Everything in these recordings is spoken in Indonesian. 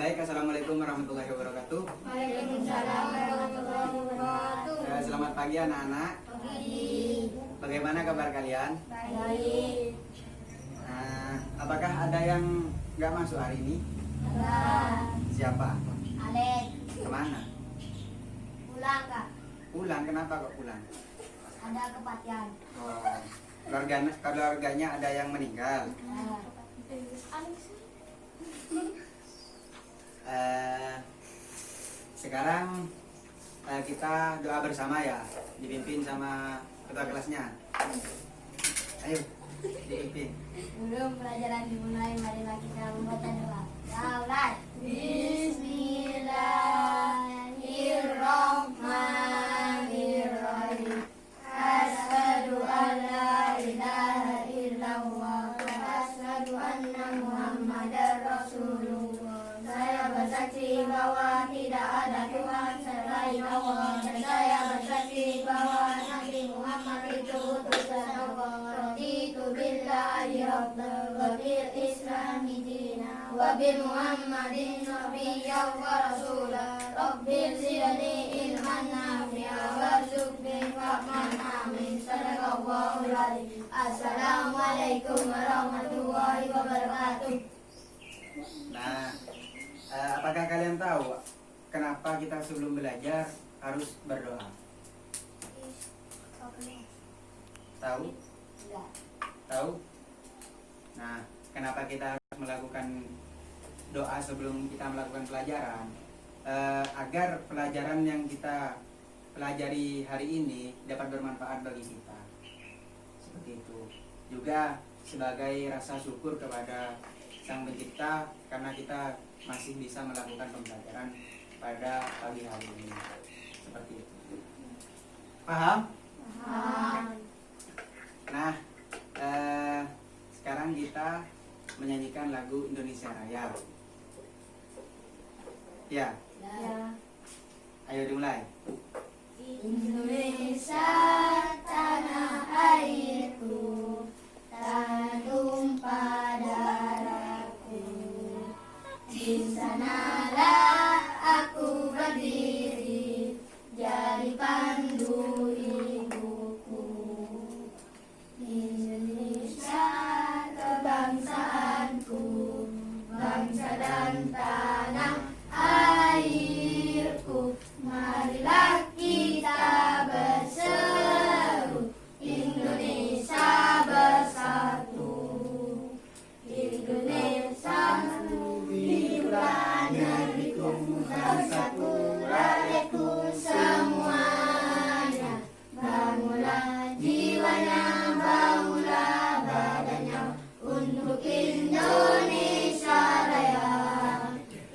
Baik, assalamualaikum warahmatullahi wabarakatuh. Waalaikumsalam warahmatullahi wabarakatuh. Selamat pagi anak-anak. Bagaimana kabar kalian? Baik. Apakah ada yang nggak masuk hari ini? Ada. Siapa? Alek. Kemana? Pulang kak. Pulang. Kenapa kok pulang? Ada kepatihan. Oh, keluarganya ada yang meninggal. Sekarang kita doa bersama ya, dipimpin sama ketua kelasnya. Ayo, dipimpin. Sebelum pelajaran dimulai, marilah kita membaca doa. Mulai. Bismillahirrahmanirrahim. Asyhadu an la ilaha illallah wa asyhadu anna Muhammadar Rasulullah. Saya bersaksi bahwa tidak ada Tuhan selain Allah, dan saya bersaksi bahwa Nabi Muhammad itu utusan Allah. Raditu billahi rabban wa bil islami dinan wa bi Muhammadin nabiyyan wa rasulan. Rabbil zidni ilman nafi'an warzuqni fahman amin. Sadaqallahul adzim. Assalamualaikum warahmatullahi wabarakatuh. Nah, apakah kalian tahu kenapa kita sebelum belajar harus berdoa? Tahu? Enggak. Tahu? Nah, kenapa kita harus melakukan doa sebelum kita melakukan pelajaran? Agar pelajaran yang kita pelajari hari ini dapat bermanfaat bagi kita. Seperti itu. Juga sebagai rasa syukur kepada Sang Pencipta karena kita masih bisa melakukan pembelajaran pada pagi hari ini. Seperti itu. Paham? Paham. Nah, sekarang kita menyanyikan lagu Indonesia Raya. Ya, Ya. ayo dimulai. Indonesia tanah airku, tanah tumpah darahku. Di sanalah aku berdiri, jadi pandu ibuku. Indonesia kebangsaanku, bangsa dan tanah airku. Marilah kita berseru, Indonesia bersatu. Indonesia satu, hiduplah negeriku, bangsaku, rakyatku semuanya. Bangunlah jiwanya, bangunlah badannya untuk Indonesia Raya.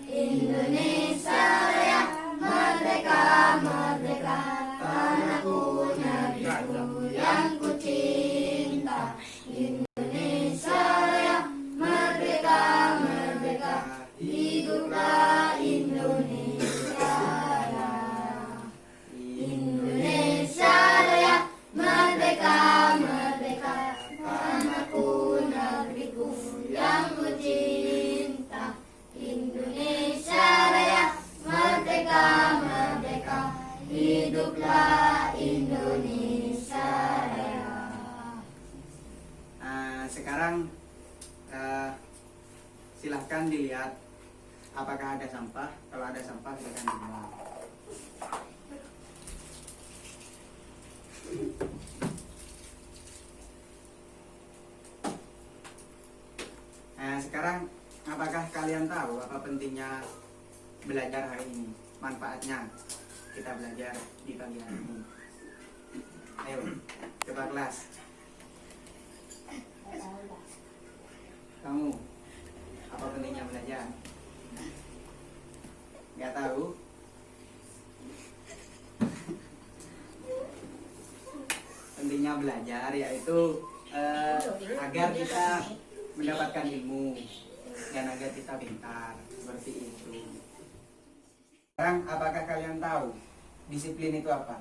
Indonesia Raya, merdeka, merdeka, tanahku, negeriku yang ku cinta. Indonesia Raya, merdeka, merdeka, hiduplah Indonesia Raya. Indonesia Raya, merdeka, merdeka, tanahku, negeriku yang ku cinta. Indonesia Raya, merdeka, merdeka, hiduplah Indonesia Raya. Sekarang silahkan dilihat apakah ada sampah. Kalau ada sampah silahkan dibuang. Sekarang apakah kalian tahu apa pentingnya belajar hari ini? Manfaatnya kita belajar di pagi hari ini. Ayo, coba kelas. Kamu, apa pentingnya belajar? Nggak tahu? Pentingnya belajar yaitu agar kita mendapatkan ilmu dan agar kita pintar, seperti itu. Sekarang apakah kalian tahu disiplin itu apa?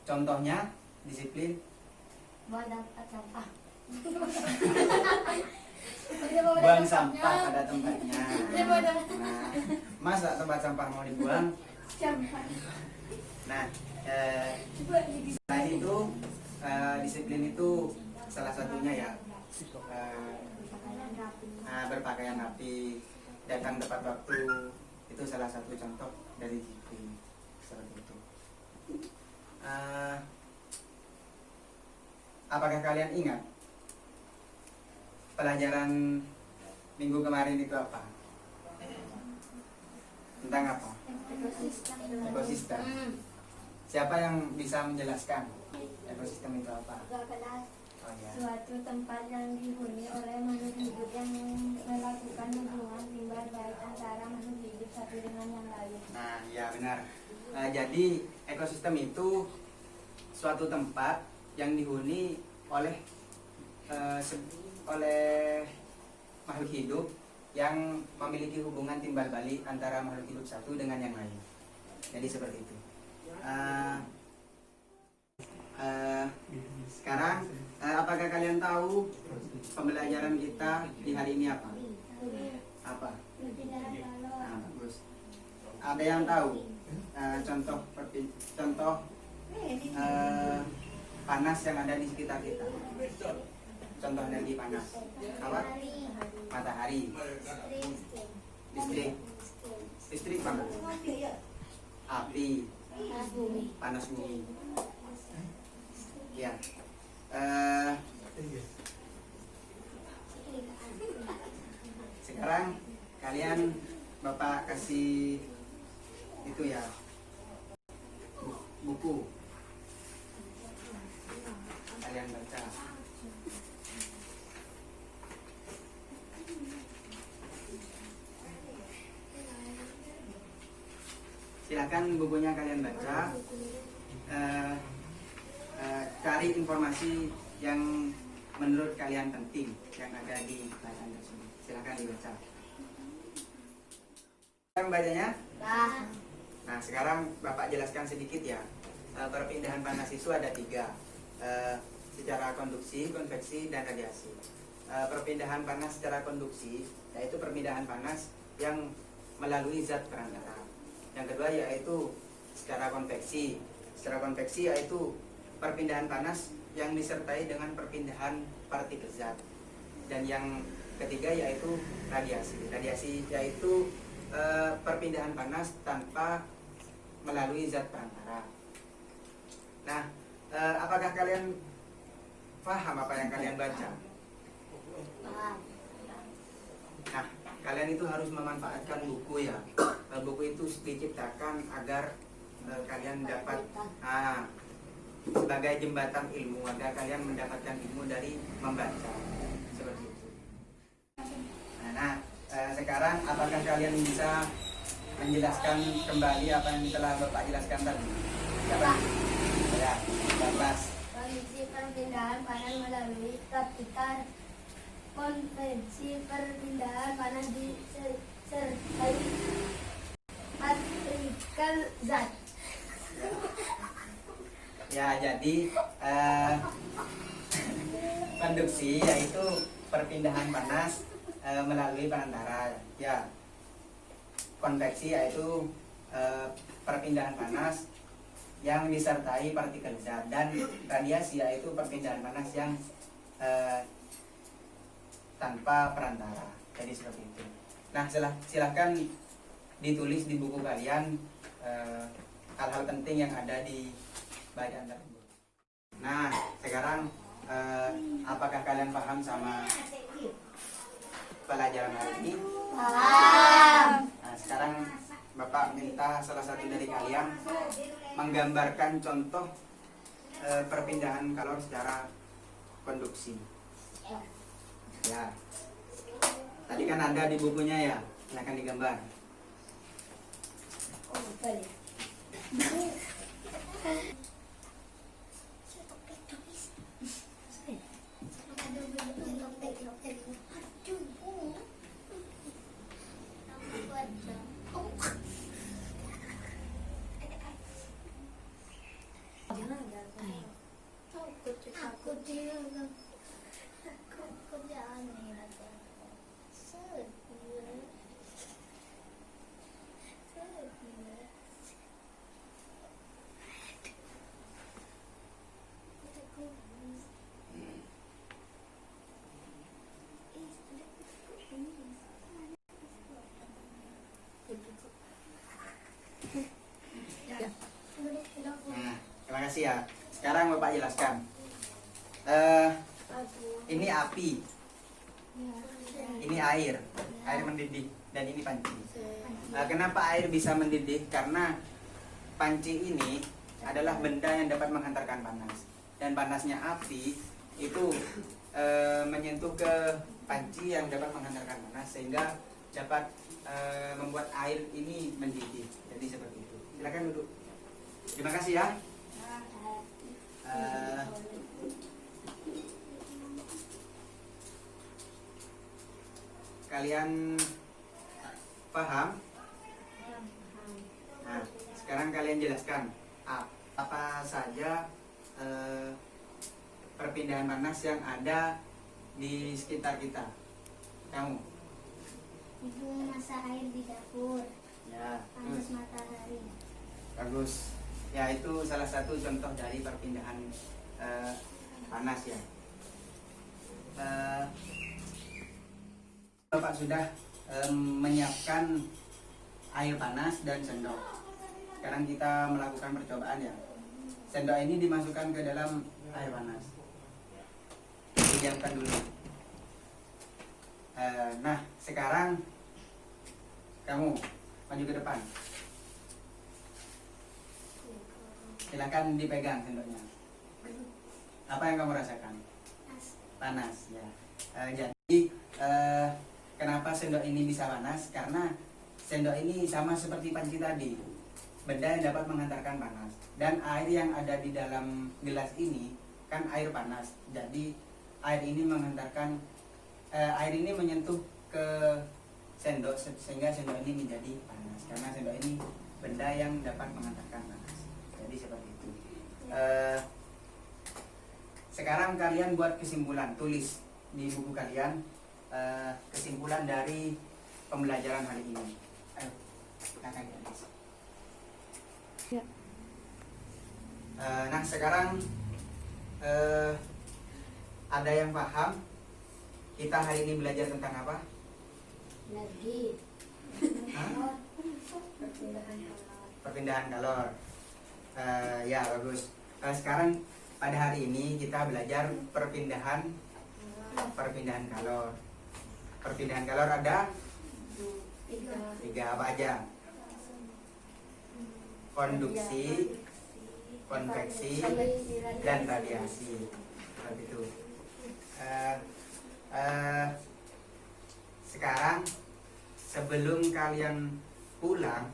Contohnya disiplin Buat dapat sampah. buang sampah pada tempatnya. Nah, masa tempat sampah mau dibuang? Nah, selain itu disiplin itu salah satunya ya, berpakaian rapi, datang tepat waktu, itu salah satu contoh dari disiplin seperti itu. Apakah kalian ingat pelajaran minggu kemarin itu apa? Tentang apa? Ekosistem. Siapa yang bisa menjelaskan ekosistem itu apa? Oh ya. Suatu tempat yang dihuni oleh makhluk hidup yang melakukan hubungan timbal balik antara makhluk hidup satu dengan yang lain. Nah, ya benar. Jadi ekosistem itu suatu tempat yang dihuni oleh makhluk hidup yang memiliki hubungan timbal balik antara makhluk hidup satu dengan yang lain. Jadi seperti itu. Sekarang apakah kalian tahu pembelajaran kita di hari ini apa? Apa? Nah, bagus. Ada yang tahu contoh panas yang ada di sekitar kita? Contoh energi panas apa? Matahari, listrik apa? Api, panas bumi. Ya. Sekarang kalian Bapak kasih itu ya, buku. Kalian baca. Silakan bukunya kalian baca. Cari informasi yang menurut kalian penting yang ada di bacaan tersebut. Silakan dibaca. Kita membacanya? Nah, sekarang Bapak jelaskan sedikit ya. Perpindahan panas itu ada 3. Secara konduksi, konveksi, dan radiasi. Perpindahan panas secara konduksi yaitu perpindahan panas yang melalui zat perantara. Yang kedua yaitu secara konveksi. Secara konveksi yaitu perpindahan panas yang disertai dengan perpindahan partikel zat. Dan yang ketiga yaitu radiasi. Radiasi yaitu perpindahan panas tanpa melalui zat perantara. Nah, apakah kalian paham apa yang kalian baca? Nah, kalian itu harus memanfaatkan buku ya. Buku itu diciptakan agar kalian dapat sebagai jembatan ilmu, agar kalian mendapatkan ilmu dari membaca seperti itu. Nah, sekarang apakah kalian bisa menjelaskan kembali apa yang telah Bapak jelaskan tadi? Siapa? Ya, Bapak. Kondisi perpindahan panas melalui partikel. Konvensi perpindahan panas disertai partikel zat. Ya, jadi konduksi yaitu perpindahan panas melalui perantara. Ya, konveksi yaitu perpindahan panas yang disertai partikel zat, dan radiasi yaitu perpindahan panas yang tanpa perantara. Jadi seperti itu. Nah, silahkan ditulis di buku kalian hal-hal penting yang ada di bacaan tersebut. Nah, sekarang apakah kalian paham sama pelajaran hari ini? Paham. Nah, sekarang Bapak minta salah satu dari kalian menggambarkan contoh perpindahan kalor secara konduksi. Ya, tadi kan ada di bukunya ya, silahkan digambar. Aku kerjaan nih. kasih ya. Sekarang Bapak jelaskan. Ini api, ini air mendidih, dan ini panci. Kenapa air bisa mendidih? Karena panci ini adalah benda yang dapat menghantarkan panas, dan panasnya api itu menyentuh ke panci yang dapat menghantarkan panas sehingga dapat membuat air ini mendidih. Jadi seperti itu. Silakan duduk. Terima kasih ya. Kalian paham? Nah, sekarang kalian jelaskan apa saja perpindahan panas yang ada di sekitar kita. Kamu? Ibu masak air di dapur. Ya, Panas matahari. bagus. Ya, itu salah satu contoh dari perpindahan panas ya. Bapak sudah menyiapkan air panas dan sendok. Sekarang kita melakukan percobaan ya. Sendok ini dimasukkan ke dalam air panas. Didiamkan dulu. Nah, sekarang kamu maju ke depan. Silakan dipegang sendoknya. Apa yang kamu rasakan? Panas ya. Jadi kenapa sendok ini bisa panas? Karena sendok ini sama seperti panci tadi, benda yang dapat menghantarkan panas. Dan air yang ada di dalam gelas ini kan air panas. Jadi air ini menghantarkan air ini menyentuh ke sendok sehingga sendok ini menjadi panas. Karena sendok ini benda yang dapat menghantarkan panas. Jadi seperti itu. Sekarang kalian buat kesimpulan, tulis di buku kalian kesimpulan dari pembelajaran hari ini. Ayo, silakan tulis. Ya. Nah sekarang ada yang paham kita hari ini belajar tentang apa? Energi. Hah? Perpindahan kalor. Ya bagus. Sekarang pada hari ini kita belajar perpindahan kalor. Perpindahan kalor ada tiga apa aja? Konduksi, konveksi, dan radiasi. Seperti itu. Sekarang sebelum kalian pulang,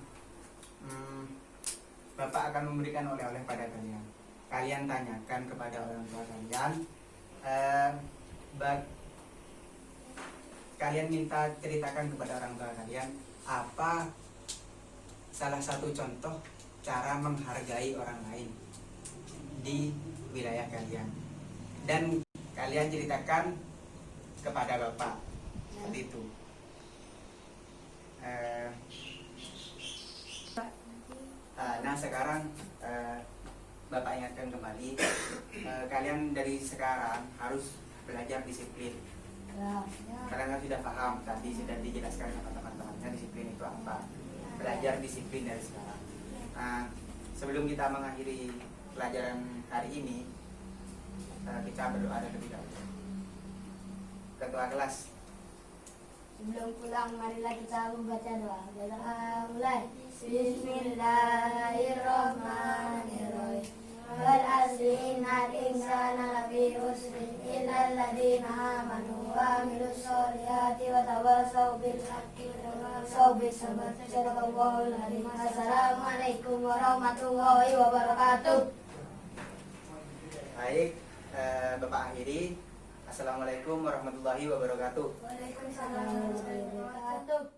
Bapak akan memberikan oleh-oleh pada kalian. Kalian tanyakan kepada orang tua kalian. Kalian minta ceritakan kepada orang tua kalian apa salah satu contoh cara menghargai orang lain di wilayah kalian. Dan kalian ceritakan kepada Bapak. Seperti itu. Nah sekarang Bapak ingatkan kembali, kalian dari sekarang harus belajar disiplin. Kalian kan sudah paham, tadi sudah dijelaskan sama teman-temannya disiplin itu apa. Belajar disiplin dari sekarang. Nah, sebelum kita mengakhiri pelajaran hari ini, kita berdoa terlebih dahulu. Ketua kelas. Sebelum pulang, marilah kita membaca doa. Mulai. Bismillahirrahmanirrahim. Wal asri innal insana lafi khusrin illal ladzina amanu wa amilus solihati wa tawassaw bil haqqi wa tawassaw bis sabr. Sadaqallahul azim. Assalamualaikum warahmatullahi wabarakatuh. Baik, Bapak akhiri. Assalamualaikum warahmatullahi wabarakatuh. Waalaikumsalam warahmatullahi wabarakatuh.